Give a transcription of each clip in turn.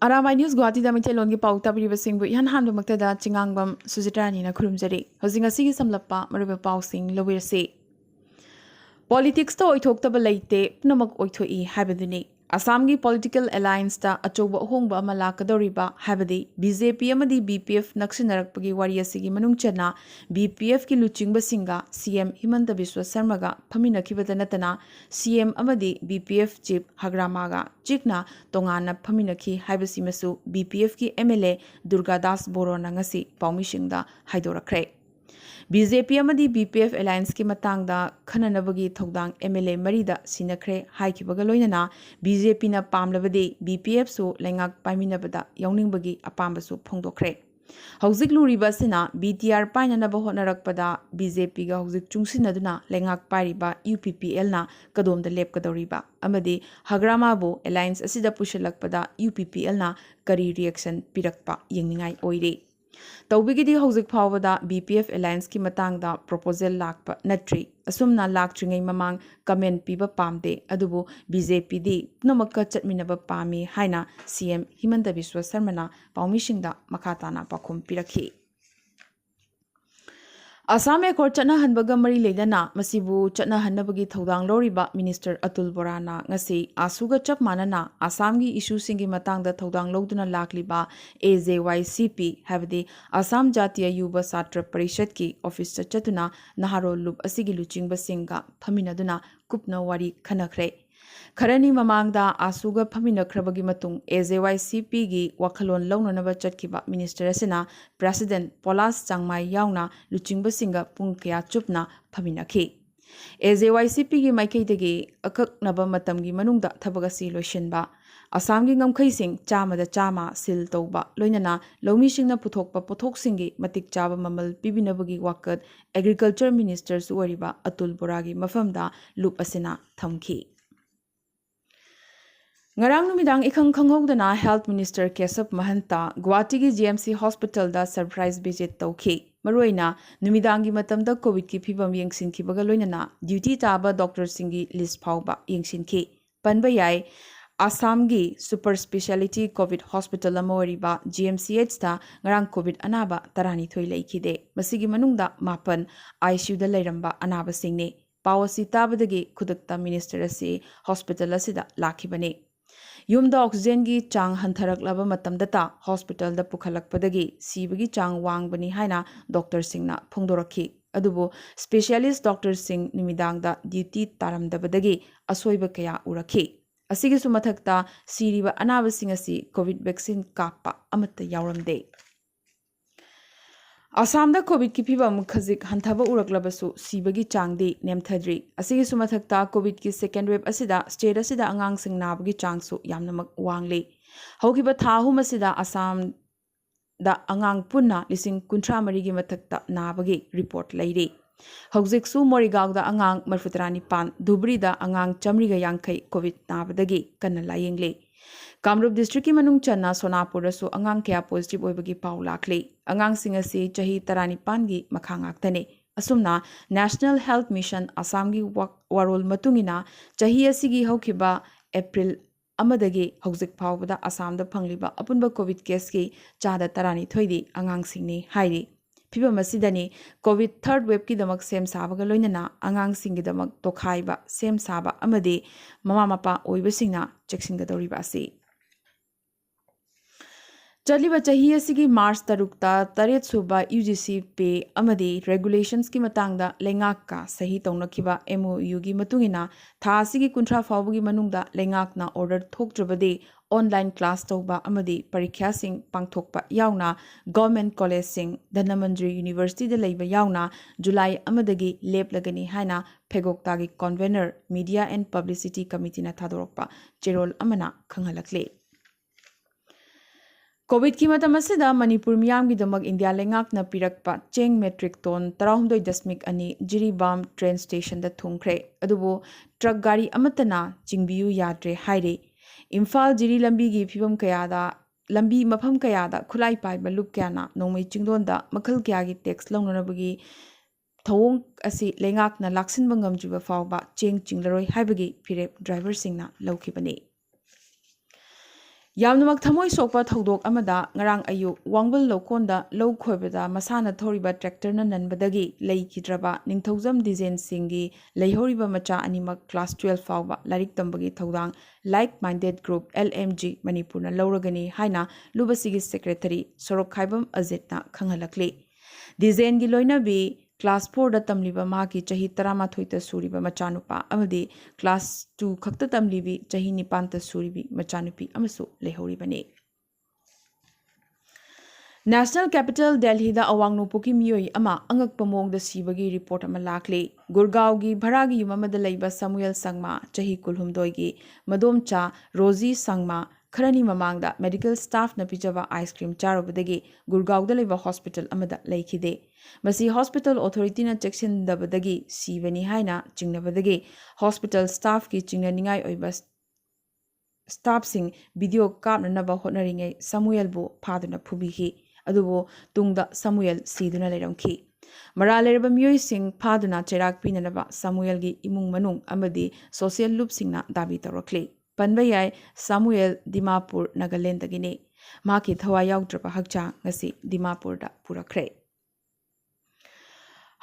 Arambai News Guwahati da Mitel Longi Pau Tabri Sing bu Yan Han Maktada Chingangbam Suzitrani na Kurumjari. Hosinga Sigi Samlapa Mariba Pau Sing Lawir Se. Politics to oithokta balaite pnamak oithoi habaduni. Assamgi political alliance ta achoba hongba amala kadoriba habadi BJP amadi BPF nakshinarakpagi wariya sigi manungchana BPF ki luchingba singa CM Himanta Biswa Sarmaga phamina khibata natana CM amadi BPF chief Hagramaga chikna tongana phamina khi habasi masu BPF ki MLA Durgadas Borona ngasi paumishingda haidorakre BJP amadi BPF alliance ki matangda khananabagi thodang MLA marida sinakre haikibaga loinana BJP na pamlabadi BPF su lengak paiminabada yauningbagi apambasu phongdokre hauzik luriba sina BTR painanaba honarakpada BJP ga hauzik chungsinaduna lengak pairiba UPPL na kadomda lepkadoriba amadi hagrama bu alliance asida pushalakpada UPPL na kari reaction pirakpa yengningai oire Taubigidi hauzik phawada BPF alliance ki matangda proposal lakpa natri asumna laktringai mamang comment piba pamde adubu BJP di namakka chatminaba pami haina CM Himanta Biswa Sarmana paumishingda makhatana pakhum pirakhi Assam Accord chana hanbaga mari leidana masibu chana hannabagi thodang loriba Minister Atul Borana ngasi asuga chap manana Assam gi issue singi matangda thodang loduna lakliba AJYCP habdi Assam Jatiya Yuba Satra Parishad ki office chatuna naharo lub asigi luchingba singa phaminaduna kupna wari khanakhre Kharani mamangda asuga phaminakrabagi matung AJYCP gi wakhalon launanaba chatkiba minister asina president Polas Changmai yauna luchingba singa pung kya chupna phaminakhi AJYCP gi maikeidagi akaknaba matamgi manungda thabagasi loishinba Assam gi ngamkhaising chamada chama sil tawba loinana lawmisingna puthokpa pothoksingi matik chaba mamal pibinabagi wakat agriculture minister suwariba Atul Boragi mafamda lup asina thamki Ngarang numidang ikhang khanghogdana Health Minister Kesap Mahanta Guwahati gi GMC Hospital da surprise visit tawki maroina numidangi matamda COVID ki phibam yengsinkibaga loinana duty taba doctor singi list phawba yengsinki panba yai Assam gi super speciality COVID hospital amoriba GMCH ta ngarang COVID anaba tarani thoi laikide masigi manungda mapan ICU da lairamba anaba singni pawasi tabadagi khudakta minister asi hospital asida lakhibane Yumda oxygen gi chang hantharak matamdata hospital da pukhalakpadagi sibagi chang wangbani haina doctor singna phongdorakhi adubo specialist doctor sing nimidangda duty taramdabadagi asoiba kaya urakhi asigi sumathakta siriba anaba singasi covid vaccine kappa amatta yawramde Assam da COVID ki phibam khazik hanthaba uraklabasu sibagi changdi nemthadri asigi sumathakta COVID ki second wave asida state asida angang sing nabagi changsu yamnamak wangli haukiba thahum asida Assam da angang punna lising kuntra marigi mathakta nabagi report lairi hauzik su Morigao da angang marfutrani pan Dhubri da angang chamriga yangkai COVID nabadagi kanna layengli Kamrup district ki manung channa Sonapur su angang kaya positive oibagi pau lakli angang singasi chahi tarani pangi makhangak tane asumna National Health Mission Assam gi warol matungina chahi asigi haukiba April amadagi hauzik phawbada Assam da phangliba apunba COVID case ki chada tarani thoidi angang singni hairi phibam asidani COVID third wave ki damak sem sabaga loinana angang singi damak tokhaiba sem saba amadi mama mapa oibasingna cheksingadoriba asi Chaliba chahi asigi March tarukta taret suba UGC pe amadi regulations ki matangda lengak ka sahi tongnakiba MOU gi matungina tha asigi kuntra fawbugi manungda lengak na order thoktrabade online class tawba amadi parikya sing pangthokpa yauna government college sing Dhanamandri University da leiba yauna July amadagi leplagani haina phegokta gi convener media and publicity committee na thadorokpa cherol amana khanghalakle COVID ki matamasida Manipur miyam gi damak India lengak na pirakpa cheng metric ton 13.2 Jiribam train station da thungkhre adubo truck gari amatana chingbiu yadre haire Imphal jiri lambi gi phibam kayada lambi mafam kayada khulai pai balup kyana nongmai chingdonda makhal kya gi tax longnabagi thawong asi lengak na laksin bangam juba fawba cheng chinglaroi haibagi phirep driver singna laukhibani ꯌꯥꯝꯅꯃꯛ ꯊꯃꯣꯏ ꯁꯣꯛꯄ ꯊꯧꯗꯣꯛ ꯑꯃꯗ ꯉꯔꯥꯡ ꯑꯌꯨꯛ ꯋꯥꯡꯕꯜ ꯂꯧꯀꯣꯟꯗ ꯂꯧ ꯈꯣꯏꯕꯗ ꯃꯁꯥꯅ ꯊꯧꯔꯤꯕ ꯇ꯭ꯔꯦꯛꯇꯔꯅ ꯅꯟꯕꯗꯒꯤ ꯂꯩꯈꯤꯗ꯭ꯔꯕ ꯅꯤꯡꯊꯧꯖꯝ ꯗꯤꯖꯦꯟ ꯁꯤꯡꯒꯤ ꯂꯩꯍꯧꯔꯤꯕ ꯃꯆꯥ ꯑꯅꯤꯃꯛ ꯀ꯭ꯂꯥꯁ 12 ꯐꯥꯎꯕ ꯂꯥꯏꯔꯤꯛ ꯇꯝꯕꯒꯤ ꯊꯧꯗꯥꯡ ꯂꯥꯏꯛ ꯃꯥꯏꯟꯗꯦꯗ ꯒ꯭ꯔꯨꯞ LMG ꯃꯅꯤꯄꯨꯔꯅ ꯂꯧꯔꯒꯅꯤ ꯍꯥꯏꯅ ꯂꯨꯕꯁꯤꯒꯤ ꯁꯦꯀ꯭ꯔꯦꯇꯔꯤ ꯁꯣꯔꯣꯛꯈꯥꯏꯕꯝ ꯑꯖꯤꯠꯅ ꯈꯪꯍꯜꯂꯛꯂꯤ꯫ ꯗꯤꯖꯦꯟꯒꯤ ꯂꯣꯏꯅꯕꯤ ꯀ꯭ꯂꯥꯁ 4ꯗ ꯇꯝꯂꯤꯕ ꯃꯍꯥꯛꯀꯤ ꯆꯍꯤ 18ꯇ ꯁꯨꯔꯤꯕ ꯃꯆꯥꯅꯨꯄꯥ ꯑꯃꯗꯤ ꯀ꯭ꯂꯥꯁ 2 ꯈꯛꯇ ꯇꯝꯂꯤꯕꯤ ꯆꯍꯤ 9ꯇ ꯁꯨꯔꯤꯕꯤ ꯃꯆꯥꯅꯨꯄꯤ ꯑꯃꯁꯨ ꯂꯩꯍꯧꯔꯤꯕꯅꯤ꯫ ꯅꯦꯁꯅꯦꯜ ꯀꯦꯄꯤꯇꯦꯜ ꯗꯦꯜꯍꯤꯗ ꯑꯋꯥꯡ ꯅꯣꯡꯄꯣꯛꯀꯤ ꯃꯤꯑꯣꯏ ꯑꯃ ꯑꯉꯛꯄ ꯃꯑꯣꯡꯗ ꯁꯤꯕꯒꯤ ꯔꯤꯄꯣꯔꯠ ꯑꯃ ꯂꯥꯛꯂꯤ꯫ ꯒꯨꯔꯒꯥꯎꯒꯤ ꯚꯔꯥꯒꯤ ꯌꯨꯝ ꯑꯃꯗ ꯂꯩꯕ ꯁꯃꯨꯑꯦꯜ ꯁꯪꯃꯥ ꯆꯍꯤ 19ꯒꯤ ꯃꯗꯣꯝꯆꯥ ꯔꯣꯖꯤ ꯁꯪꯃꯥ ꯈꯔꯅꯤ ꯃꯃꯥꯡꯗ ꯃꯦꯗꯤꯀꯦꯜ ꯁ꯭ꯇꯥꯐꯅ ꯄꯤꯖꯕ ꯑꯥꯏꯁ ꯀ꯭ꯔꯤꯝ ꯆꯥꯔꯨꯕꯗꯒꯤ ꯒꯨꯔꯒꯥꯎꯗ ꯂꯩꯕ ꯍꯣꯁꯄꯤꯇꯥꯜ ꯑꯃꯗ ꯂꯩꯈꯤꯗꯦ꯫ ꯃꯁꯤ ꯍꯣꯁꯄꯤꯇꯥꯜ ꯑꯣꯊꯣꯔꯤꯇꯤꯅ ꯆꯦꯛꯁꯤꯟꯗꯕꯗꯒꯤ ꯁꯤꯕꯅꯤ ꯍꯥꯏꯅ ꯆꯤꯡꯅꯕꯗꯒꯤ ꯍꯣꯁꯄꯤꯇꯥꯜ ꯁ꯭ꯇꯥꯐꯀꯤ ꯆꯤꯡꯅꯅꯤꯡꯉꯥꯏ ꯑꯣꯏꯕ ꯁ꯭ꯇꯥꯐꯁꯤꯡ ꯚꯤꯗꯤꯑꯣ ꯀꯥꯞꯅꯅꯕ ꯍꯣꯠꯅꯔꯤꯉꯩ ꯁꯃꯨꯑꯦꯜꯕꯨ ꯐꯥꯗꯨꯅ ꯐꯨꯕꯤꯈꯤ꯫ ꯑꯗꯨꯕꯨ ꯇꯨꯡꯗ ꯁꯃꯨꯑꯦꯜ ꯁꯤꯗꯨꯅ ꯂꯩꯔꯝꯈꯤ꯫ ꯃꯔꯥꯜ ꯂꯩꯔꯕ ꯃꯤꯑꯣꯏꯁꯤꯡ ꯐꯥꯗꯨꯅ ꯆꯩꯔꯥꯛ ꯄꯤꯅꯅꯕ ꯁꯃꯨꯑꯦꯜꯒꯤ ꯏꯃꯨꯡ ꯃꯅꯨꯡ ꯑꯃꯗꯤ ꯁꯣꯁꯤꯌꯦꯜ ꯂꯨꯞꯁꯤꯡꯅ ꯗꯥꯕꯤ ꯇꯧꯔꯛꯂꯤ꯫ ꯄꯟꯕ ꯌꯥꯏ ꯁꯃꯨꯑꯦꯜ ꯗꯤꯃꯥꯄꯨꯔ ꯅꯥꯒꯥꯂꯦꯟꯗꯒꯤꯅꯤ꯫ ꯃꯍꯥꯛꯀꯤ ꯊꯋꯥꯏ ꯌꯥꯎꯗ꯭ꯔꯕ ꯍꯛꯆꯥꯡ ꯉꯁꯤ ꯗꯤꯃꯥꯄꯨꯔꯗ ꯄꯨꯔꯛꯈ꯭ꯔꯦ꯫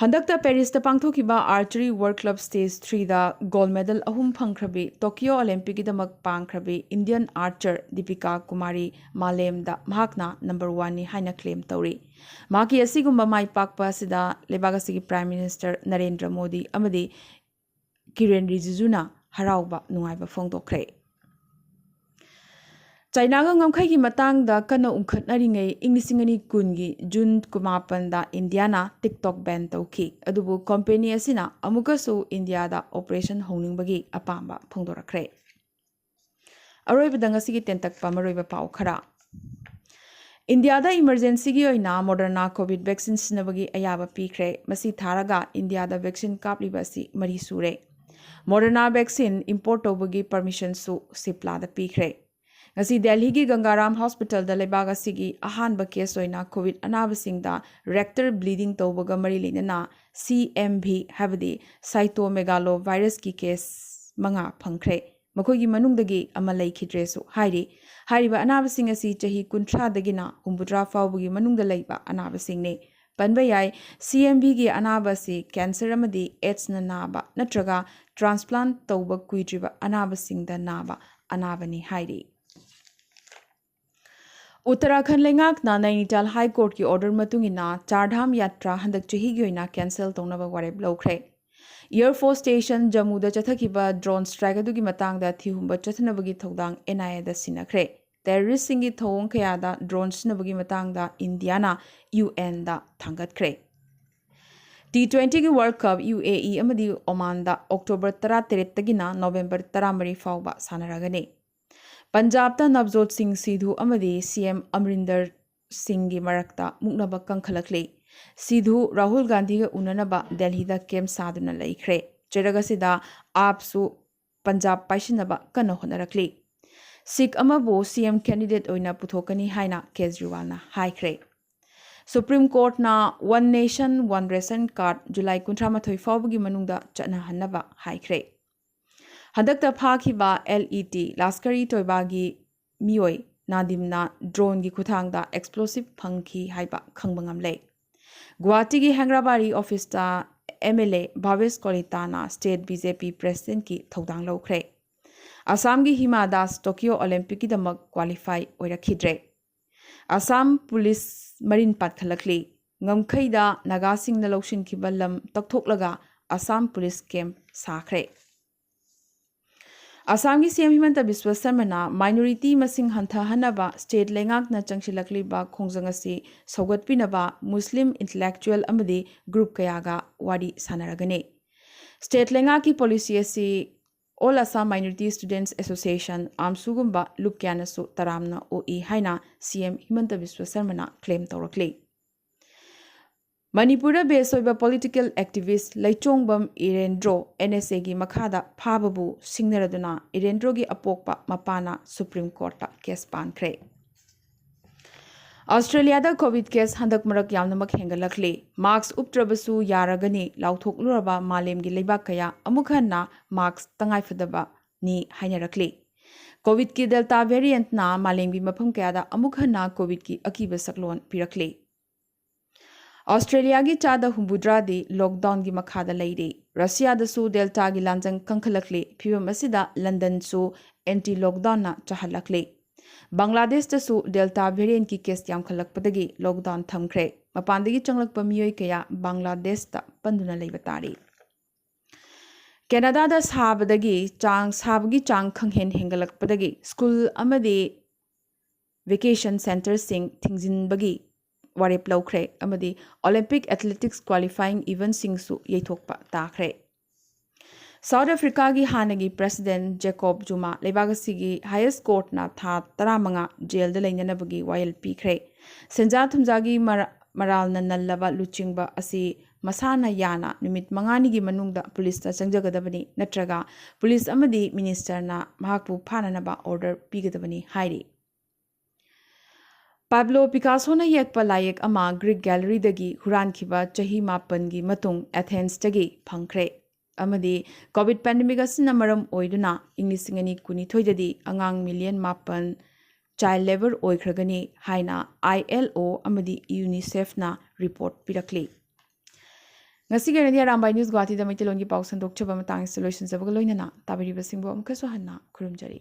ꯍꯟꯗꯛꯇ ꯄꯦꯔꯤꯁꯇ ꯄꯥꯡꯊꯣꯛꯈꯤꯕ ꯑꯥꯔꯆꯔꯤ ꯋꯥꯔꯜꯗ ꯀ꯭ꯂꯕ ꯁ꯭ꯇꯦꯖ 3ꯗ ꯒꯣꯜꯗ ꯃꯦꯗꯜ 3 ꯐꯪꯈ꯭ꯔꯕꯤ ꯇꯣꯀꯤꯌꯣ ꯑꯣꯂꯦꯝꯄꯤꯛꯀꯤꯗꯃꯛ ꯄꯥꯡꯈ꯭ꯔꯕꯤ ꯏꯟꯗꯤꯌꯟ ꯑꯥꯔꯆꯔ ꯗꯤꯄꯤꯀꯥ ꯀꯨꯃꯥꯔꯤ ꯃꯥꯂꯦꯝꯗ ꯃꯍꯥꯛꯅ ꯅꯝꯕꯔ 1ꯅꯤ ꯍꯥꯏꯅ ꯀ꯭ꯂꯦꯝ ꯇꯧꯔꯤ꯫ ꯃꯍꯥꯛꯀꯤ ꯑꯁꯤꯒꯨꯝꯕ ꯃꯥꯏ ꯄꯥꯛꯄ ꯑꯁꯤꯗ ꯂꯩꯕꯥꯛ ꯑꯁꯤꯒꯤ ꯄ꯭ꯔꯥꯏꯝ ꯃꯤꯅꯤꯁꯇꯔ ꯅꯔꯦꯟꯗ꯭ꯔ ꯃꯣꯗꯤ ꯑꯃꯗꯤ ꯀꯤꯔꯦꯟ ꯔꯤꯖꯤꯖꯨꯅ ꯍꯔꯥꯎꯕ ꯅꯨꯡꯉꯥꯏꯕ ꯐꯣꯡꯗꯣꯛꯈ꯭ꯔꯦ꯫ ꯆꯥꯏꯅꯥꯒ ꯉꯝꯈꯩꯒꯤ ꯃꯇꯥꯡꯗ ꯀꯟꯅ ꯎꯪꯈꯠꯅꯔꯤꯉꯩ ꯏꯪ 2010ꯒꯤ ꯖꯨꯟ 19ꯗ ꯏꯟꯗꯤꯌꯥꯅ ꯇꯤꯛꯇꯣꯛ ꯕꯦꯟ ꯇꯧꯈꯤ꯫ ꯑꯗꯨꯕꯨ ꯀꯝꯄꯦꯅꯤ ꯑꯁꯤꯅ ꯑꯃꯨꯛꯀꯁꯨ ꯏꯟꯗꯤꯌꯥꯗ ꯑꯣꯄꯔꯦꯁꯟ ꯍꯧꯅꯤꯡꯕꯒꯤ ꯑꯄꯥꯝꯕ ꯐꯣꯡꯗꯣꯔꯛꯈ꯭ꯔꯦ꯫ ꯑꯔꯣꯏꯕꯗ ꯉꯁꯤꯒꯤ ꯇꯦꯟꯇꯛꯄ ꯃꯔꯨꯑꯣꯏꯕ ꯄꯥꯎ ꯈꯔ꯫ ꯏꯟꯗꯤꯌꯥꯗ ꯏꯃꯔꯖꯦꯟꯁꯤꯒꯤ ꯑꯣꯏꯅ ꯃꯣꯗꯔꯅꯥ ꯀꯣꯚꯤꯗ ꯚꯦꯛꯁꯤꯟ ꯁꯤꯖꯤꯟꯅꯕꯒꯤ ꯑꯌꯥꯕ ꯄꯤꯈ꯭ꯔꯦ꯫ ꯃꯁꯤ ꯊꯥꯔꯒ ꯏꯟꯗꯤꯌꯥꯗ ꯚꯦꯛꯁꯤꯟ ꯀꯥꯞꯂꯤꯕ ꯑꯁꯤ 3 ꯁꯨꯔꯦ꯫ ꯃꯣꯗꯔꯅꯥ ꯚꯦꯛꯁꯤꯟ ꯏꯝꯄꯣꯔꯠ ꯇꯧꯕꯒꯤ ꯄꯔꯃꯤꯁꯟꯁꯨ ꯁꯤꯞꯂꯥꯗ ꯄꯤꯈ꯭ꯔꯦ꯫ ꯉꯁꯤ ꯗꯦꯜꯍꯤꯒꯤ ꯒꯪꯒꯥꯔꯥꯝ ꯍꯣꯁꯄꯤꯇꯥꯜꯗ ꯂꯩꯕꯥꯛ ꯑꯁꯤꯒꯤ ꯑꯍꯥꯟꯕ ꯀꯦꯁ ꯑꯣꯏꯅ ꯀꯣꯚꯤꯗ ꯑꯅꯥꯕꯁꯤꯡꯗ ꯔꯦꯛꯇꯔ ꯕ꯭ꯂꯤꯗꯤꯡ ꯇꯧꯕꯒ ꯃꯔꯤ ꯂꯩꯅꯅ CMV ꯍꯥꯏꯕꯗꯤ ꯁꯥꯏꯇꯣꯃꯦꯒꯥꯂꯣ ꯚꯥꯏꯔꯁꯀꯤ ꯀꯦꯁ 5 ꯐꯪꯈ꯭ꯔꯦ꯫ ꯃꯈꯣꯏꯒꯤ ꯃꯅꯨꯡꯗꯒꯤ ꯑꯃ ꯂꯩꯈꯤꯗ꯭ꯔꯦꯁꯨ ꯍꯥꯏꯔꯤ꯫ ꯍꯥꯏꯔꯤꯕ ꯑꯅꯥꯕꯁꯤꯡ ꯑꯁꯤ ꯆꯍꯤ 30ꯗꯒꯤꯅ 60 ꯐꯥꯎꯕꯒꯤ ꯃꯅꯨꯡꯗ ꯂꯩꯕ ꯑꯅꯥꯕꯁꯤꯡꯅꯤ꯫ ꯄꯟꯕ ꯌꯥꯏ CMVꯒꯤ ꯑꯅꯥꯕ ꯑꯁꯤ ꯀꯦꯟꯁꯔ ꯑꯃꯗꯤ ꯑꯦꯗꯁꯅ ꯅꯥꯕ ꯅꯠꯇ꯭ꯔꯒ ꯇ꯭ꯔꯥꯟꯁꯄ꯭ꯂꯥꯟꯠ ꯇꯧꯕ ꯀꯨꯏꯗ꯭ꯔꯤꯕ ꯑꯅꯥꯕꯁꯤꯡꯗ ꯅꯥꯕ ꯑꯅꯥꯕꯅꯤ ꯍꯥꯏꯔꯤ꯫ ꯎꯠꯇꯔꯥꯈꯟꯗ ꯂꯩꯉꯥꯛꯅ ꯅꯩꯅꯤꯇꯥꯜ ꯍꯥꯏ ꯀꯣꯔꯠꯀꯤ ꯑꯣꯔꯗꯔ ꯃꯇꯨꯡꯏꯟꯅ ꯆꯥꯔꯙꯥꯝ ꯌꯥꯇ꯭ꯔꯥ ꯍꯟꯗꯛ ꯆꯍꯤꯒꯤ ꯑꯣꯏꯅ ꯀꯦꯟꯁꯦꯜ ꯇꯧꯅꯕ ꯋꯥꯔꯦꯞ ꯂꯧꯈ꯭ꯔꯦ꯫ ꯏꯌꯔ ꯐꯣꯔꯁ ꯁ꯭ꯇꯦꯁꯟ ꯖꯝꯃꯨꯗ ꯆꯠꯊꯈꯤꯕ ꯗ꯭ꯔꯣꯟ ꯁ꯭ꯇ꯭ꯔꯥꯏꯛ ꯑꯗꯨꯒꯤ ꯃꯇꯥꯡꯗ ꯊꯤꯍꯨꯝꯕ ꯆꯠꯊꯅꯕꯒꯤ ꯊꯧꯗꯥꯡ NIAꯗ ꯁꯤꯟꯅꯈ꯭ꯔꯦ꯫ ꯇꯦꯔꯣꯔꯤꯁꯁꯤꯡꯒꯤ ꯊꯧꯑꯣꯡ ꯀꯌꯥꯗ ꯗ꯭ꯔꯣꯟ ꯁꯤꯖꯤꯟꯅꯕꯒꯤ ꯃꯇꯥꯡꯗ ꯏꯟꯗꯤꯌꯥꯅ UNꯗ ꯊꯥꯡꯒꯠꯈ꯭ꯔꯦ꯫ T20ꯒꯤ ꯋꯥꯔꯜꯗ ꯀꯞ UAE ꯑꯃꯗꯤ ꯑꯣꯃꯥꯟꯗ ꯑꯣꯛꯇꯣꯕꯔ 13ꯇꯒꯤꯅ ꯅꯣꯚꯦꯝꯕꯔ 13 ꯐꯥꯎꯕ ꯁꯥꯟꯅꯔꯒꯅꯤ꯫ ꯄꯟꯖꯥꯕꯇ ꯅꯕꯖꯣꯠ ꯁꯤꯡ ꯁꯤꯙꯨ ꯑꯃꯗꯤ CM ꯑꯃꯔꯤꯟꯗꯔ ꯁꯤꯡꯒꯤ ꯃꯔꯛꯇ ꯃꯨꯛꯅꯕ ꯀꯟꯈꯠꯂꯛꯂꯤ꯫ ꯁꯤꯙꯨ ꯔꯥꯍꯨꯜ ꯒꯥꯟꯙꯤꯒ ꯎꯅꯅꯕ ꯗꯦꯜꯍꯤꯗ ꯀꯦꯝꯞ ꯁꯥꯗꯨꯅ ꯂꯩꯈ꯭ꯔꯦ꯫ ꯆꯩꯔꯛ ꯑꯁꯤꯗ ꯑꯥꯞꯁꯨ ꯄꯟꯖꯥꯕ ꯄꯥꯏꯁꯤꯟꯅꯕ ꯀꯟꯅ ꯍꯣꯠꯅꯔꯛꯂꯤ꯫ ꯁꯤꯈ ꯑꯃꯕꯨ CM ꯀꯦꯟꯗꯤꯗꯦꯠ ꯑꯣꯏꯅ ꯄꯨꯊꯣꯛꯀꯅꯤ ꯍꯥꯏꯅ ꯀꯦꯖꯔꯤꯋꯥꯜꯅ ꯍꯥꯏꯈ꯭ꯔꯦ꯫ ꯁꯨꯄ꯭ꯔꯤꯝ ꯀꯣꯔꯠꯅ one nation one ration card July 18 ꯐꯥꯎꯕꯒꯤ ꯃꯅꯨꯡꯗ ꯆꯠꯅꯍꯟꯅꯕ ꯍꯥꯏꯈ꯭ꯔꯦ꯫ ꯍꯟꯗꯛꯇ ꯐꯥꯈꯤꯕ LET ꯂꯥꯁꯀꯔꯤ ꯇꯣꯏꯕꯥꯒꯤ ꯃꯤꯑꯣꯏ ꯅꯥꯗꯤꯝꯅ ꯗ꯭ꯔꯣꯟꯒꯤ ꯈꯨꯠꯊꯥꯡꯗ ꯑꯦꯛꯁꯄ꯭ꯂꯣꯁꯤꯚ ꯐꯪꯈꯤ ꯍꯥꯏꯕ ꯈꯪꯕ ꯉꯝꯂꯦ꯫ ꯒꯨꯋꯥꯍꯥꯇꯤꯒꯤ ꯍꯦꯡꯒ꯭ꯔꯥꯕꯥꯔꯤ ꯑꯣꯐꯤꯁꯇ MLA ꯚꯥꯕꯦꯁ ꯀꯣꯂꯤꯇꯥꯅ ꯁ꯭ꯇꯦꯠ BJP ꯄ꯭ꯔꯦꯁꯤꯗꯦꯟꯠꯀꯤ ꯊꯧꯗꯥꯡ ꯂꯧꯈ꯭ꯔꯦ꯫ ꯑꯁꯥꯝꯒꯤ ꯍꯤꯃꯥ ꯗꯥꯁ ꯇꯣꯀꯤꯌꯣ ꯑꯣꯂꯦꯝꯄꯤꯛꯀꯤꯗꯃꯛ ꯀ꯭ꯋꯥꯂꯤꯐꯥꯏ ꯑꯣꯏꯔꯛꯈꯤꯗ꯭ꯔꯦ꯫ ꯑꯁꯥꯝ ꯄꯨꯂꯤꯁ ꯃꯔꯤꯟ ꯄꯥꯠꯈꯠꯂꯛꯂꯤ꯫ ꯉꯝꯈꯩꯗ ꯅꯥꯒꯥꯁꯤꯡꯅ ꯂꯧꯁꯤꯟꯈꯤꯕ ꯂꯝ ꯇꯛꯊꯣꯛꯂꯒ ꯑꯁꯥꯝ ꯄꯨꯂꯤꯁ ꯀꯦꯝꯞ ꯁꯥꯈ꯭ꯔꯦ꯫ ꯑꯁꯥꯝꯒꯤ CM ꯍꯤꯃꯟꯇ ꯕꯤꯁ꯭ꯋ ꯁꯔꯃꯅ ꯃꯥꯏꯅꯣꯔꯤꯇꯤ ꯃꯁꯤꯡ ꯍꯟꯊꯍꯟꯅꯕ ꯁ꯭ꯇꯦꯠ ꯂꯩꯉꯥꯛꯅ ꯆꯪꯁꯤꯜꯂꯛꯂꯤꯕ ꯈꯣꯡꯖꯪ ꯑꯁꯤ ꯁꯧꯒꯠꯄꯤꯅꯕ ꯃꯨꯁꯂꯤꯝ ꯏꯟꯇꯦꯂꯦꯛꯆꯨꯑꯦꯜ ꯑꯃꯗꯤ ꯒ꯭ꯔꯨꯞ ꯀꯌꯥꯒ ꯋꯥꯔꯤ ꯁꯥꯅꯔꯒꯅꯤ꯫ ꯁ꯭ꯇꯦꯠ ꯂꯩꯉꯥꯛꯀꯤ ꯄꯣꯂꯤꯁꯤ ꯑꯁꯤ ꯑꯣꯜ ꯑꯁꯥꯝ ꯃꯥꯏꯅꯣꯔꯤꯇꯤ ꯁ꯭ꯇꯨꯗꯦꯟꯠꯁ ꯑꯦꯁꯣꯁꯤꯌꯦꯁꯟ ꯑꯥꯝꯁꯨꯒꯨꯝꯕ ꯂꯨꯞ ꯀꯌꯥꯅꯁꯨ ꯇꯔꯥꯝꯅ ꯑꯣꯛꯏ ꯍꯥꯏꯅ CM ꯍꯤꯃꯟꯇ ꯕꯤꯁ꯭ꯋ ꯁꯔꯃꯅ ꯀ꯭ꯂꯦꯝ ꯇꯧꯔꯛꯂꯤ꯫ ꯃꯅꯤꯄꯨꯔꯗ ꯕꯦꯁ ꯑꯣꯏꯕ ꯄꯣꯂꯤꯇꯤꯀꯦꯜ ꯑꯦꯛꯇꯤꯚꯤꯁꯠ ꯂꯩꯆꯣꯡꯕꯝ ꯏꯔꯦꯟꯗ꯭ꯔꯣ NSAꯒꯤ ꯃꯈꯥꯗ ꯐꯥꯕꯕꯨ ꯁꯤꯡꯅꯔꯗꯨꯅ ꯏꯔꯦꯟꯗ꯭ꯔꯣꯒꯤ ꯑꯄꯣꯛꯄ ꯃꯄꯥꯅ ꯁꯨꯄ꯭ꯔꯤꯝ ꯀꯣꯔꯠꯇ ꯀꯦꯁ ꯄꯥꯟꯈ꯭ꯔꯦ꯫ ꯑꯁꯇ꯭ꯔꯦꯂꯤꯌꯥꯗ ꯀꯣꯚꯤꯗ ꯀꯦꯁ ꯍꯟꯗꯛ ꯃꯔꯛ ꯌꯥꯝꯅꯃꯛ ꯍꯦꯟꯒꯠꯂꯛꯂꯤ꯫ ꯃꯥꯛꯁ ꯎꯞꯇ꯭ꯔꯕꯁꯨ ꯌꯥꯔꯒꯅꯤ ꯂꯥꯎꯊꯣꯛꯂꯨꯔꯕ ꯃꯥꯂꯦꯝꯒꯤ ꯂꯩꯕꯥꯛ ꯀꯌꯥ ꯑꯃꯨꯛ ꯍꯟꯅ ꯃꯥꯛꯁ ꯇꯉꯥꯏꯐꯗꯕꯅꯤ ꯍꯥꯏꯅꯔꯛꯂꯤ꯫ कोविड की डेल्टा वेरिएंट ना मालेंगी मफम कयादा अमुक हन्ना कोविड की अकीब सकलोन पिरकले ऑस्ट्रेलिया की चादा हुंबुद्रादी लॉकडाउन की मखादा लेरे रशिया दसु डेल्टा की लांजंग कंखलकले फिवम असिदा लंदन सु एंटी लॉकडाउन ना चाहलकले बांग्लादेश दसु डेल्टा वेरिएंट की केस यामखलकपदगी लॉकडाउन थमख्रे मपानदगी चंगलकप मियोय कया बांग्लादेश ता पंदुना लेबा तारी कैनाडा दा साबदगी चांग खंगहेन हेंगलकपदगी स्कूल अमदे वेकेशन सेंटर सिंग थिंगजिनबगी वारेप लौख्रे अमदी ओलंपिक एथलेटिक्स क्वालिफाइंग इवेंट सिंगसु येथोकपा ताख्रे साउथ अफ्रीका की हानगी प्रेसिडेंट जेकोब जुमा लेबागसिगी हाईएस्ट कोर्ट ना था 15 जेल द लेननबगी वायल पीख्रे सेंजा थुमजागी मराल नल्लबा लुचिंगबा असि मसाना याना निमित मंगानी की मनुंगदा पुलिस ता चंगजगदबनी नत्रगा पुलिस अमदी मिनिस्टर ना महाकपु फाननबा ऑर्डर पीगदबनी हाइरी पाब्लो पिकासो ना येकपा लायक अमा ग्रीक गैलरी दगी हुरानखिबा चही मापन की मतुंग एथेंस दगी फंख्रे अमदी कोविड पैंडेमिक असिना मरम ओइदुना इंग्लिसिंगनी कुनिथोइददी अंगांग मिलियन मापन चाइल्ड लेबर ओइख्रगनी हाइना ILO अमदी यूनिसेफ ना report पिरकली ngasi gerani arambai news guwahati da maitilon gi paw sandok chaba matang solution sabag loinana tabiri basingbo amkaso hanna khurumjari